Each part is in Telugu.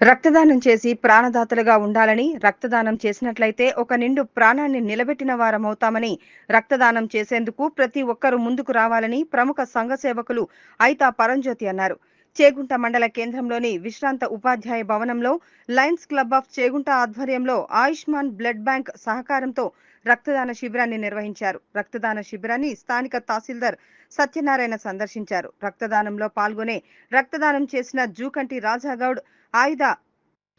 రక్తదానం చేసి ప్రాణదాతలుగా ఉండాలని, రక్తదానం చేసినట్లయితే ఒక నిండు ప్రాణాన్ని నిలబెట్టిన వారమవుతామని, రక్తదానం చేసేందుకు ప్రతి ఒక్కరూ ముందుకు రావాలని ప్రముఖ సంఘ సేవకులు ఐతా పరంజ్యోతి అన్నారు. చేగుంట మండల కేంద్రంలోని విశ్రాంత ఉపాధ్యాయ భవనంలో లయన్స్ క్లబ్ ఆఫ్ చేగుంట ఆధ్వర్యంలో ఆయుష్మాన్ బ్లడ్ బ్యాంక్ సహకారంతో రక్తదాన శిబిరాన్ని నిర్వహించారు. రక్తదాన శిబిరాన్ని స్థానిక తహసీల్దార్ సత్యనారాయణ సందర్శించారు. రక్తదానంలో పాల్గొనే రక్తదానం చేసిన జూకంటి రాజాగౌడ్ ఆయుధ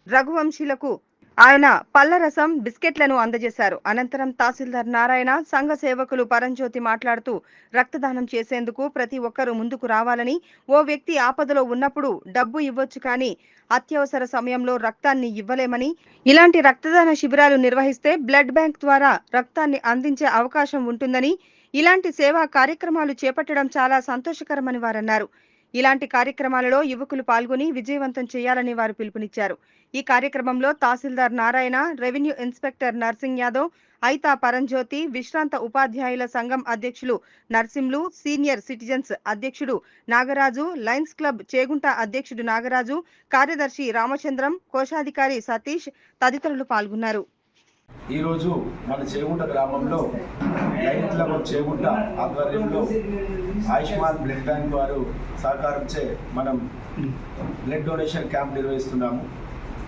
రఘువంశీలకు ఆయన పళ్లరసం బిస్కెట్లను అందజేశారు. అనంతరం తహసీల్దార్ నారాయణ, సంఘ సేవకులు పరంజ్యోతి మాట్లాడుతూ రక్తదానం చేసేందుకు ప్రతి ఒక్కరూ ముందుకు రావాలని, ఓ వ్యక్తి ఆపదలో ఉన్నప్పుడు డబ్బు ఇవ్వొచ్చు కానీ అత్యవసర సమయంలో రక్తాన్ని ఇవ్వలేమని, ఇలాంటి రక్తదాన శిబిరాలు నిర్వహిస్తే బ్లడ్ బ్యాంక్ ద్వారా రక్తాన్ని అందించే అవకాశం ఉంటుందని, ఇలాంటి సేవా కార్యక్రమాలు చేపట్టడం చాలా సంతోషకరమని వారన్నారు. ఇలాంటి కార్యక్రమాలలో యువకులు పాల్గొని విజయవంతం చేయాలని వారు పిలుపునిచ్చారు. ఈ కార్యక్రమంలో తహసీల్దార్ నారాయణ, రెవెన్యూ ఇన్స్పెక్టర్ నర్సింగ్ యాదవ్, ఐతా పరంజ్యోతి, విశ్రాంత ఉపాధ్యాయుల సంఘం అధ్యక్షులు నర్సింలు, సీనియర్ సిటిజన్స్ అధ్యక్షుడు నాగరాజు, లయన్స్ క్లబ్ చేగుంట అధ్యక్షుడు నాగరాజు, కార్యదర్శి రామచంద్రం, కోశాధికారి సతీష్ తదితరులు పాల్గొన్నారు. ఈరోజు మన చేగుంట గ్రామంలో లయన్స్ క్లబ్ ఆఫ్ చేగుంట ఆధ్వర్యంలో ఆయుష్మాన్ బ్లడ్ బ్యాంక్ వారు సహకారంచే మనం బ్లడ్ డొనేషన్ క్యాంప్ నిర్వహిస్తున్నాము.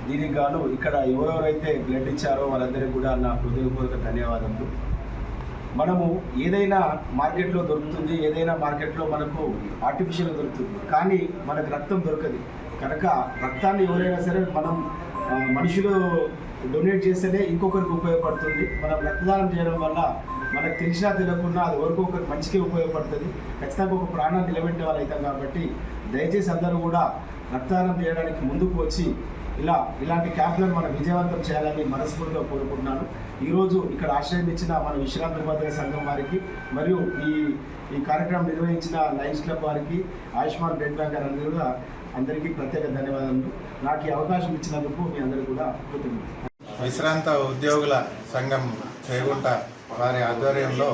దీనికి గాను ఇక్కడ ఎవరెవరైతే బ్లడ్ ఇచ్చారో వాళ్ళందరికీ కూడా నా హృదయపూర్వక ధన్యవాదములు. మనము ఏదైనా మార్కెట్లో దొరుకుతుంది, ఏదైనా మార్కెట్లో మనకు ఆర్టిఫిషియల్గా దొరుకుతుంది, కానీ మనకు రక్తం దొరకదు. కనుక రక్తాన్ని ఎవరైనా సరే మనం మనుషులు డొనేట్ చేస్తేనే ఇంకొకరికి ఉపయోగపడుతుంది. మనం రక్తదానం చేయడం వల్ల మనకు తెలిసినా తెలియకుండా అది ఎవరికో ఒకరికి మంచిగా ఉపయోగపడుతుంది. ఖచ్చితంగా ఒక ప్రాణాన్ని నిలబెట్టే వాళ్ళు అవుతాం. కాబట్టి దయచేసి అందరూ కూడా రక్తదానం చేయడానికి ముందుకు వచ్చి ఇలాంటి క్యాంపులను మనం విజయవంతం చేయాలని మనస్ఫూర్తిగా కోరుకుంటున్నాను. ఈరోజు ఇక్కడ ఆశ్రయం ఇచ్చిన మన విశ్రాంత ఉపాధ్యాయ సంఘం వారికి, మరియు ఈ కార్యక్రమం నిర్వహించిన లయన్స్ క్లబ్ వారికి, ఆయుష్మాన్ బ్లడ్ బ్యాంక్ అందరూ కూడా అందరికీ ప్రత్యేక ధన్యవాదాలు. నాకు ఈ అవకాశం ఇచ్చినందుకు మీ అందరూ కూడా కృతజ్ఞతలు. విశ్రాంత ఉద్యోగుల సంఘం చేగుంట వారి ఆధ్వర్యంలో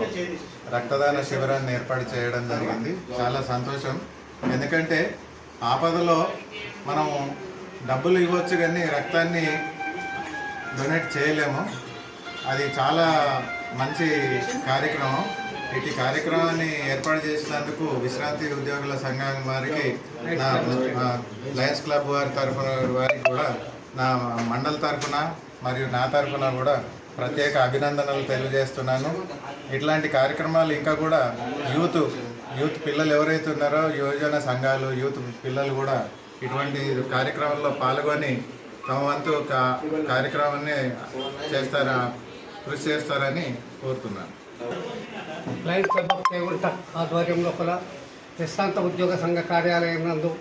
రక్తదాన శిబిరాన్ని ఏర్పాటు చేయడం జరిగింది. చాలా సంతోషం. ఎందుకంటే ఆపదలో మనం డబ్బులు ఇవ్వచ్చు కానీ రక్తాన్ని డొనేట్ చేయలేము. అది చాలా మంచి కార్యక్రమం. ఇటు కార్యక్రమాన్ని ఏర్పాటు చేసినందుకు విశ్రాంతి ఉద్యోగుల సంఘం వారికి, నా లయన్స్ క్లబ్ వారి తరఫున వారికి కూడా నా మండల తరఫున మరియు నా తరఫున కూడా ప్రత్యేక అభినందనలు తెలియజేస్తున్నాను. ఇట్లాంటి కార్యక్రమాలు ఇంకా కూడా యూత్ పిల్లలు ఎవరైతే ఉన్నారో, యువజన సంఘాలు, యూత్ పిల్లలు కూడా ఇటువంటి కార్యక్రమాల్లో పాల్గొని తమ వంతు కార్యక్రమాన్ని కృషి చేస్తారని కోరుతున్నాను. లయన్స్ క్లబ్ ఆఫ్ చేగుంట ఆధ్వర్యంలో విశ్రాంత ఉద్యోగ సంఘ కార్యాలయం నందు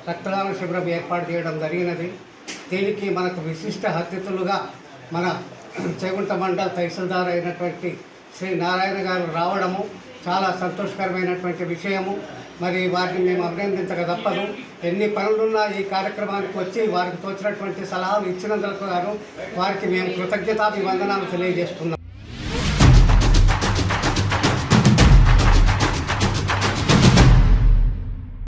రక్తదాన శిబిరం ఏర్పాటు చేయడం జరిగినది. దీనికి మనకు విశిష్ట అతిథులుగా మన చేగుంట మండల తహసీల్దార్ అయినటువంటి శ్రీ నారాయణ గారు రావడము చాలా సంతోషకరమైనటువంటి విషయము. మరి వారిని మేము అభినందించక తప్పదు. ఎన్ని పనులున్నా ఈ కార్యక్రమానికి వచ్చి వారికి తోచినటువంటి సలహాలు ఇచ్చినందుకు గాను వారికి మేము కృతజ్ఞతాభివందనాలు తెలియజేస్తున్నాం.